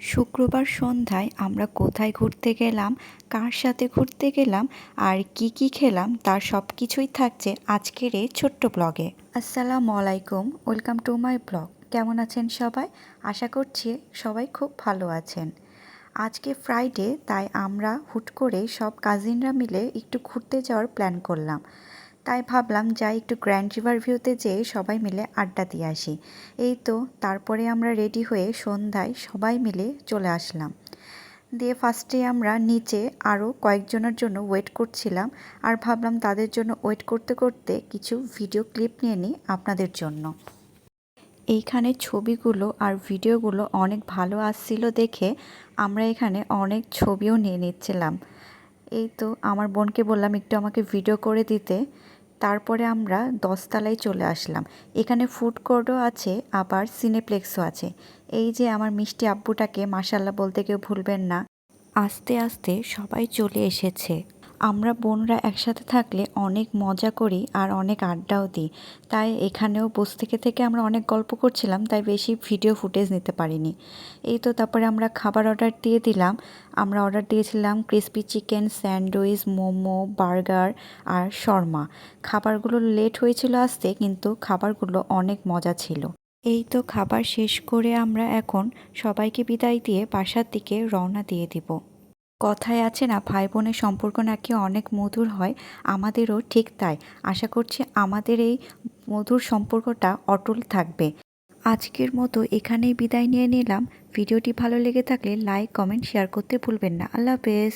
শুক্রবার সন্ধ্যায় আমরা কোথায় ঘুরতে গেলাম, কার সাথে ঘুরতে গেলাম আর কি কি খেলাম তার সব কিছুই থাকছে আজকের এই ছোট্ট ব্লগে। আসসালামু আলাইকুম, ওয়েলকাম টু মাই ব্লগ। কেমন আছেন সবাই? আশা করছি সবাই খুব ভালো আছেন। আজকে ফ্রাইডে, তাই আমরা হুট করে সব কাজিনরা মিলে একটু ঘুরতে যাওয়ার প্ল্যান করলাম। তাই ভাবলাম যাই একটু গ্র্যান্ড রিভার ভিউতে যেয়ে সবাই মিলে আড্ডা দিয়ে আসি। এই তো তারপরে আমরা রেডি হয়ে সন্ধ্যায় সবাই মিলে চলে আসলাম। দিয়ে ফার্স্টে আমরা নিচে আরও কয়েকজনের জন্য ওয়েট করছিলাম, আর ভাবলাম তাদের জন্য ওয়েট করতে করতে কিছু ভিডিও ক্লিপ নিয়ে নিই আপনাদের জন্য। এইখানে ছবিগুলো আর ভিডিওগুলো অনেক ভালো আসছিল দেখে আমরা এখানে অনেক ছবিও নিয়ে নিচ্ছিলাম। এই তো আমার বোনকে বললাম একটু আমাকে ভিডিও করে দিতে। তারপরে আমরা 10 তলায় চলে আসলাম। এখানে ফুড কোর্টও আছে, আবার সিনেপ্লেক্সও আছে। এই যে আমার মিষ্টি আব্বুটাকে মাশাল্লাহ বলতে কেউ ভুলবেন না। আস্তে আস্তে সবাই চলে এসেছে। আমরা বোনরা একসাথে থাকলে অনেক মজা করি আর অনেক আড্ডাও দিই। তাই এখানেও বসে থেকে থেকে আমরা অনেক গল্প করছিলাম, তাই বেশি ভিডিও ফুটেজ নিতে পারিনি। এই তো তারপরে আমরা খাবার অর্ডার দিয়ে দিলাম। আমরা অর্ডার দিয়েছিলাম crispy chicken, sandwich, momo, burger আর শর্মা। খাবারগুলো লেট হয়েছিল আসতে, কিন্তু খাবারগুলো অনেক মজা ছিল। এই তো খাবার শেষ করে আমরা এখন সবাইকে বিদায় দিয়ে বাসার দিকে রওনা দিয়ে দিব। কথায় আছে না, ভাই বোনের সম্পর্ক নাকি অনেক মধুর হয়, আমাদেরও ঠিক তাই। আশা করছি আমাদের এই মধুর সম্পর্কটা অটল থাকবে। আজকের মতো এখানেই বিদায় নিয়ে নিলাম। ভিডিওটি ভালো লেগে থাকলে লাইক, কমেন্ট, শেয়ার করতে ভুলবেন না। আল্লাহ হাফেজ।